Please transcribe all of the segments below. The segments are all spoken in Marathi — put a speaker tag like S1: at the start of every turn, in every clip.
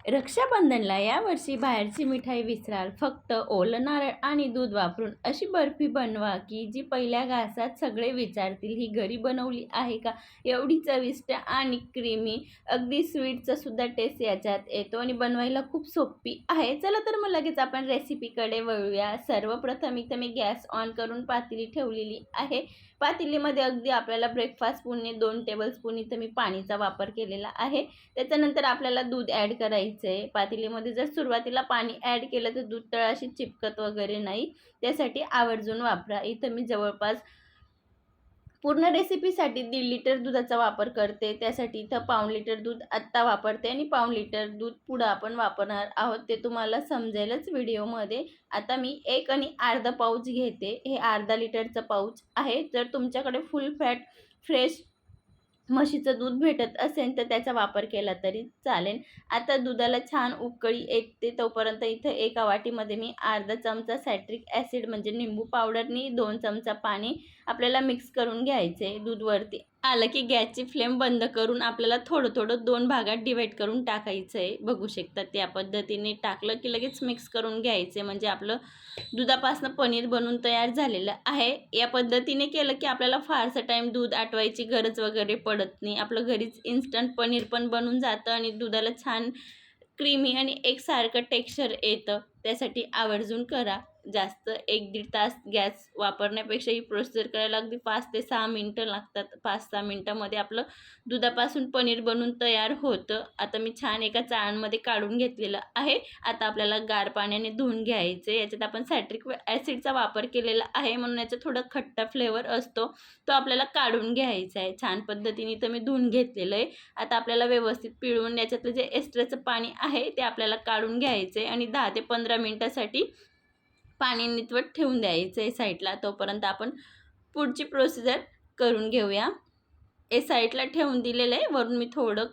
S1: रक्षाबंधनला यावर्षी बाहेरची मिठाई विसराल, फक्त ओलं नारळ आणि दूध वापरून अशी बर्फी बनवा की जी पहिल्या घासात सगळे विचारतील, ही घरी बनवली आहे का? एवढी चविष्ट आणि क्रीमी, अगदी स्वीटचा सुद्धा टेस्ट याच्यात येतो आणि बनवायला खूप सोपी आहे. चला तर मग लगेच आपण रेसिपीकडे वळूया. सर्वप्रथम इथं मी गॅस ऑन करून पातेली ठेवलेली आहे. पातेलीमध्ये अगदी आपल्याला ब्रेकफास्ट स्पूनने 2 टेबलस्पून इथं मी पाणीचा वापर केलेला आहे. त्याच्यानंतर आपल्याला दूध ॲड करायचं आहे. पातेलीमध्ये जर सुरुवातीला पाणी ॲड केलं तर दूध तळाशी चिपकत वगैरे नाही, त्यासाठी आवर्जून वापरा. इथं मी जवळपास पूर्ण रेसिपीसाठी 1.5 लिटर दुधाचा वापर करते. त्यासाठी इथं पाऊण लिटर दूध आत्ता वापरते आणि पाऊण लिटर दूध पुढं आपण वापरणार आहोत, ते तुम्हाला समजेलच व्हिडिओमध्ये. आता मी 1 आणि अर्धा पाऊच घेते. हे अर्धा लिटरचं पाऊच आहे. जर तुमच्याकडे फुल फॅट फ्रेश म्हशीचं दूध भेटत असेल तर त्याचा वापर केला तरी चालेल. आता दुधाला छान उकळी येते तोपर्यंत इथं एका वाटीमध्ये मी अर्धा चमचा सायट्रिक ॲसिड म्हणजे निंबू पावडरनी 2 चमचा पाणी आपल्याला मिक्स करून घ्यायचे. दूध वरती आलं की गॅसची फ्लेम बंद करून आपल्याला थोडं थोडं 2 भागात डिवाईड करून टाकायचं आहे. बघू शकता त्या पद्धतीने टाकलं की लगेच मिक्स करून घ्यायचे, म्हणजे आपलं दुधापासून पनीर बनून तयार झालेलं आहे. या पद्धतीने केलं की आपल्याला फारसा टाईम दूध आटवायची गरज वगैरे पडत नाही. आपलं घरीच इन्स्टंट पनीर पण बनून जातं आणि दुधाला छान क्रीमी आणि एकसारखं टेक्स्चर येतं. त्यासाठी आवर्जून करा. जास्त 1-1.5 तास गॅस वापरण्यापेक्षा ही प्रोसिजर करायला अगदी 5 ते 6 मिनिटं लागतात. 5-6 मिनिटामध्ये आपलं दुधापासून पनीर बनून तयार होतं. आता मी छान एका चाळणीमध्ये काढून घेतलेलं आहे. आता आपल्याला गार पाण्याने धुवून घ्यायचे. याच्यात आपण सायट्रिक ॲसिडचा वापर केलेला आहे म्हणून याचा थोडा खट्टा फ्लेवर असतो, तो आपल्याला काढून घ्यायचा आहे. छान पद्धतीने तर मी धुवून घेतलेलं आहे. आता आपल्याला व्यवस्थित पिळून याच्यातलं जे एक्स्ट्राचं पाणी आहे ते आपल्याला काढून घ्यायचं आहे आणि 10 ते 15 मिनिटासाठी पाणी नितवत ठेवून द्यायचं आहे साईडला. तोपर्यंत आपण पुढची प्रोसिजर करून घेऊया. हे साईडला ठेवून दिलेलं आहे. वरून मी थोडं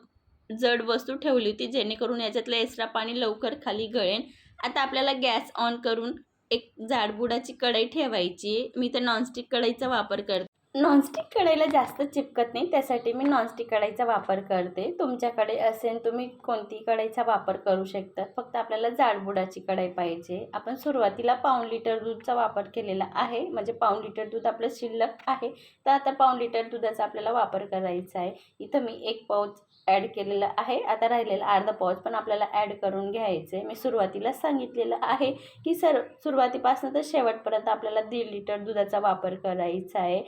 S1: जड वस्तू ठेवली होती जेणेकरून याच्यातलं एक्स्ट्रा पाणी लवकर खाली गळेल. आता आपल्याला गॅस ऑन करून एक जाडबुडाची कढई ठेवायची. मी तर नॉनस्टिक कढईचा वापर करते. नॉनस्टिक कढईला जास्त चिपकत नाही, त्यासाठी मी नॉनस्टिक कढईचा वापर करते. तुमच्याकडे असेल तुम्ही कोणती कढईचा वापर करू शकता. फक्त आपल्याला जाडबुडाची कढई पाहिजे. आपण सुरुवातीला पाऊण लिटर दूधचा वापर केलेला आहे, म्हणजे पाऊण लिटर दूध आपलं शिल्लक आहे. तर आता पाऊण लिटर दुधाचा आपल्याला वापर करायचा आहे. इथं मी 1 पाऊच ॲड केलेलं आहे. आता राहिलेला अर्धा पाऊच पण आपल्याला ॲड करून घ्यायचं आहे. मी सुरुवातीला सांगितलेलं आहे की सुरुवातीपासून तर शेवटपर्यंत आपल्याला 1.5 लिटर दुधाचा वापर करायचा आहे.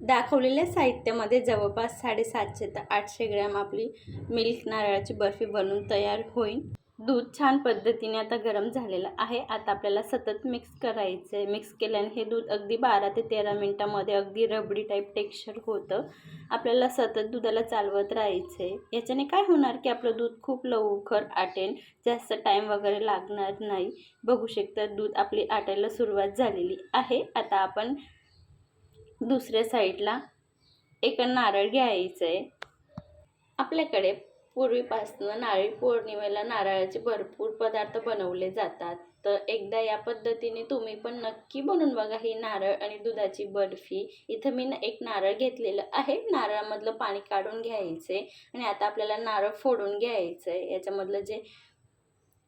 S1: दाखवलेल्या साहित्यामध्ये जवळपास 750 ते 800 ग्रॅम आपली मिल्क नारळाची बर्फी बनून तयार होईल. दूध छान पद्धतीने आता गरम झालेलं आहे. आता आपल्याला सतत मिक्स करायचं आहे. मिक्स केल्याने हे दूध अगदी 12 ते 13 मिनिटामध्ये अगदी रबडी टाईप टेक्स्चर होतं. आपल्याला सतत दुधाला चालवत राहायचं आहे. याच्याने काय होणार की आपलं दूध खूप लवकर आटेल, जास्त टाईम वगैरे लागणार नाही. बघू शकता दूध आपली आटायला सुरुवात झालेली आहे. आता आपण दुसऱ्या साईडला एक नारळ घ्यायचं आहे. आपल्याकडे पूर्वीपासून नारळी पौर्णिमेला नारळाचे भरपूर पदार्थ बनवले जातात. तर एकदा या पद्धतीने तुम्ही पण नक्की बनवून बघा ही नारळ आणि दुधाची बर्फी. इथं मी एक नारळ घेतलेलं आहे. नारळामधलं पाणी काढून घ्यायचे आणि आता आपल्याला नारळ फोडून घ्यायचं आहे. याच्यामधलं जे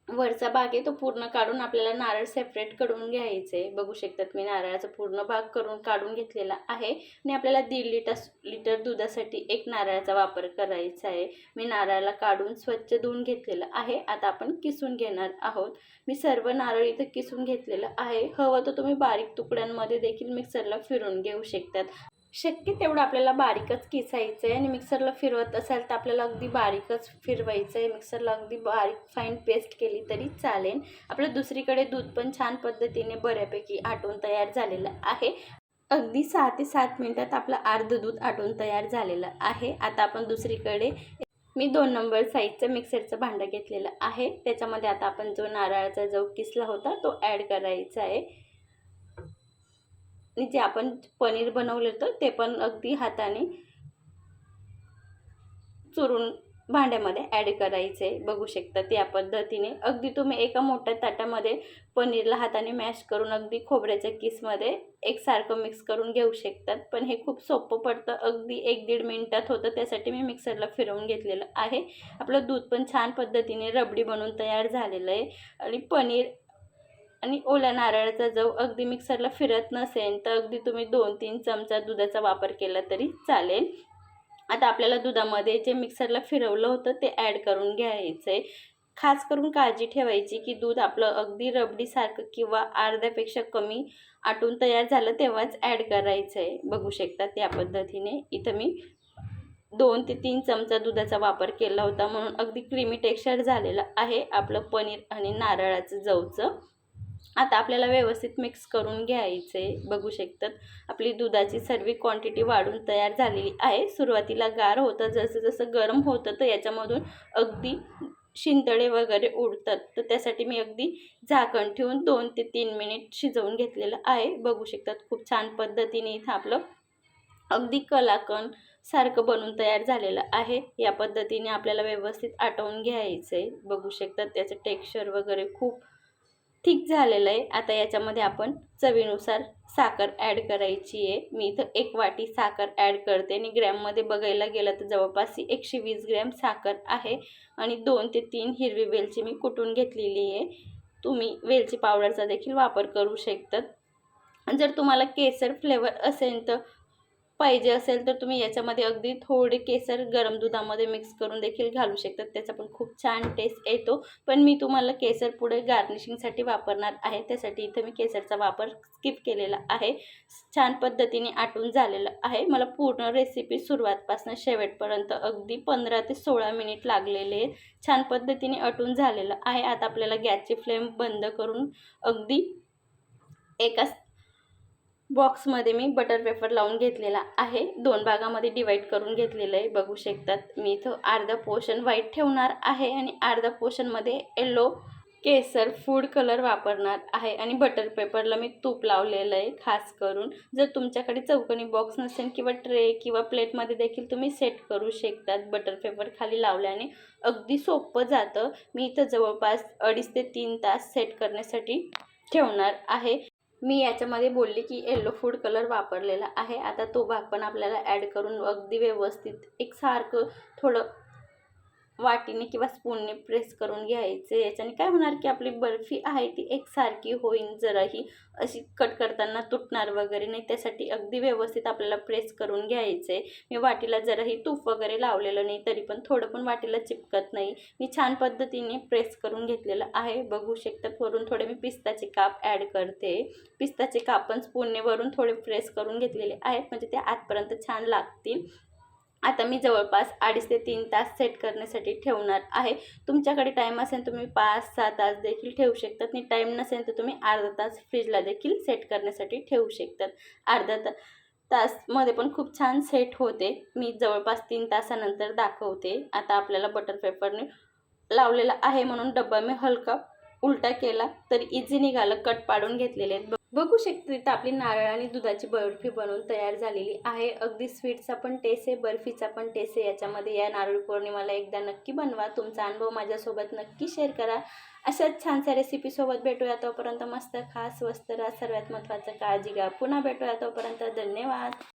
S1: वरचा भाग आहे तो पूर्ण काढून आपल्याला नारळ सेपरेट करून घ्यायचे. बघू शकतात मी नारळाचा पूर्ण भाग काढून घेतलेला आहे आणि आपल्याला 1.5 लिटर दुधासाठी 1 नारळाचा वापर करायचा आहे. मी नारळाला काढून स्वच्छ धुवून घेतलेलं आहे. आता आपण किसून घेणार आहोत. मी सर्व नारळ इथं किसून घेतलेलं आहे. हवं तर तुम्ही बारीक तुकड्यांमध्ये देखील मिक्सरला फिरवून घेऊ शकतात. शक्य तेवढं आपल्याला बारीकच किसायचं आहे आणि मिक्सरला फिरवत असाल तर आपल्याला अगदी बारीकच फिरवायचं आहे. मिक्सरला अगदी बारीक फाईन पेस्ट केली तरी चालेल. आपलं दुसरीकडे दूध पण छान पद्धतीने बऱ्यापैकी आटून तयार झालेलं आहे. अगदी 6 ते 7 मिनिटात आपलं अर्धं दूध आटून तयार झालेलं आहे. आता आपण दुसरीकडे मी 2 नंबर साईजचं मिक्सरचं भांडं घेतलेलं आहे. त्याच्यामध्ये आता आपण जो नारळाचा जो किसला होता तो ॲड करायचा आहे. आणि जे आपण पनीर बनवलं होतं ते पण अगदी हाताने चुरून भांड्यामध्ये ॲड करायचे. बघू शकता त्या पद्धतीने अगदी तुम्ही एका मोठ्या ताटामध्ये पनीरला हाताने मॅश करून अगदी खोबऱ्याच्या किसमध्ये एकसारखं मिक्स करून घेऊ शकतात. पण हे खूप सोपं पडतं, अगदी 1-1.5 मिनिटात होतं. त्यासाठी मी मिक्सरला फिरवून घेतलेलं आहे. आपलं दूध पण छान पद्धतीने रबडी बनून तयार झालेलं आहे. आणि पनीर आणि ओल्या नारळाचा जव अगदी मिक्सरला फिरत नसेल तर अगदी तुम्ही 2-3 चमचा दुधाचा वापर केला तरी चालेल. आता आपल्याला दुधामध्ये जे मिक्सरला फिरवलं होतं ते ॲड करून घ्यायचं आहे. खास करून काळजी ठेवायची की दूध आपलं अगदी रबडीसारखं किंवा अर्ध्यापेक्षा कमी आटून तयार झालं तेव्हाच ॲड करायचं आहे. बघू शकता त्या पद्धतीने इथं मी 2 ते 3 चमचा दुधाचा वापर केला होता, म्हणून अगदी क्रीमी टेक्स्चर झालेलं आहे आपलं पनीर आणि नारळाचं जवचं. आता आपल्याला व्यवस्थित मिक्स करून घ्यायचे. बघू शकतात आपली दुधाची सर्व क्वांटिटी वाढून तयार झालेली आहे. सुरुवातीला गार होतं, जसं जसं गरम होतं तर याच्यामधून अगदी शिंतळे वगैरे उडतात. तर त्यासाठी मी अगदी झाकण ठेवून 2 ते 3 मिनिट शिजवून घेतलेलं आहे. बघू शकतात खूप छान पद्धतीने इथं आपलं अगदी कलाकंद सारखं बनून तयार झालेलं आहे. या पद्धतीने आपल्याला व्यवस्थित आटवून घ्यायचं आहे. बघू शकतात त्याचं टेक्स्चर वगैरे खूप ठीक झालेलं आहे. आता याच्यामध्ये आपण चवीनुसार साखर ॲड करायची आहे. मी इथं 1 वाटी साखर ॲड करते आणि ग्रॅममध्ये बघायला गेलं तर जवळपास 120 ग्रॅम साखर आहे. आणि 2 ते 3 हिरवी वेलची मी कुटून घेतलेली आहे. तुम्ही वेलची पावडरचा देखील वापर करू शकतात. जर तुम्हाला केसर फ्लेवर असेल तर पाहिजे असेल तर तुम्ही याच्यामध्ये अगदी थोडे केसर गरम दुधामध्ये मिक्स करून देखील घालू शकतात. त्याचा पण खूप छान टेस्ट येतो. पण मी तुम्हाला केसर पुढे गार्निशिंगसाठी वापरणार आहे, त्यासाठी इथं मी केसरचा वापर स्किप केलेला आहे. छान पद्धतीने आटून झालेलं आहे. मला पूर्ण रेसिपी सुरुवातपासून शेवटपर्यंत अगदी 15 ते 16 मिनिट लागलेले आहेत. छान पद्धतीने आटून झालेलं आहे. आता आपल्याला गॅसची फ्लेम बंद करून अगदी एका बॉक्समध्ये मी बटर पेपर लावून घेतलेला आहे. 2 भागामध्ये डिवाईड करून घेतलेलं आहे. बघू शकतात मी इथं अर्धा पोर्शन व्हाईट ठेवणार आहे आणि अर्धा पोर्शनमध्ये येलो केसर फूड कलर वापरणार आहे. आणि बटर पेपरला मी तूप लावलेलं आहे खास करून. जर तुमच्याकडे चौकोनी बॉक्स नसेल किंवा ट्रे किंवा प्लेटमध्ये देखील तुम्ही सेट करू शकतात. बटर पेपर खाली लावल्याने अगदी सोपं जातं. मी इथं जवळपास 2.5 ते 3 तास सेट करण्यासाठी ठेवणार आहे. मी याच्यामध्ये बोलले की येलो फूड कलर वापरलेला आहे. आता तो भाग पण आपल्याला ॲड करून अगदी व्यवस्थित एकसारखं थोडं वाटीने किंवा स्पूनने प्रेस करून घ्यायचं. याच्याने काय होणार की आपली बर्फी आहे ती एकसारखी होईल, जराही अशी कट करताना तुटणार वगैरे नाही. त्यासाठी अगदी व्यवस्थित आपल्याला प्रेस करून घ्यायचं आहे. मी वाटीला जराही तूप वगैरे लावलेलं नाही, तरी पण थोडं पण वाटीला चिपकत नाही. मी छान पद्धतीने प्रेस करून घेतलेलं आहे. बघू शकता वरून थोडे मी पिस्ताचे काप ॲड करते. पिस्ताचे काप पण स्पूनने वरून थोडे प्रेस करून घेतलेले आहेत, म्हणजे ते आतपर्यंत छान लागतील. आता मी जवळपास 2.5 ते 3 तास सेट करण्यासाठी ठेवणार आहे. तुमच्याकडे टाईम असेल तुम्ही 5-6 तास देखील ठेवू शकतात आणि टाईम नसेल तर तुम्ही अर्धा तास फ्रीजला देखील सेट करण्यासाठी ठेवू शकतात. अर्धा तासमध्ये पण खूप छान सेट होते. मी जवळपास 3 तासानंतर दाखवते. आता आपल्याला बटर पेपरने लावलेला आहे म्हणून डब्बा मी हलका उलटा केला तर इझी निघालं. कट पाडून घेतलेले आहेत. बघू शकता तिथं आपली नारळ आणि दुधाची बर्फी बनवून तयार झालेली आहे. अगदी स्वीटचा पण टेस्ट आहे, बर्फीचा पण टेस्ट आहे याच्यामध्ये. या नारळी पौर्णिमेला एकदा नक्की बनवा. तुमचा अनुभव माझ्यासोबत नक्की शेअर करा. अशाच छानशा रेसिपीसोबत भेटूया. तोपर्यंत मस्त खा, स्वस्त राहा. सर्वात महत्त्वाचं काळजी घ्या. पुन्हा भेटूया. तोपर्यंत धन्यवाद.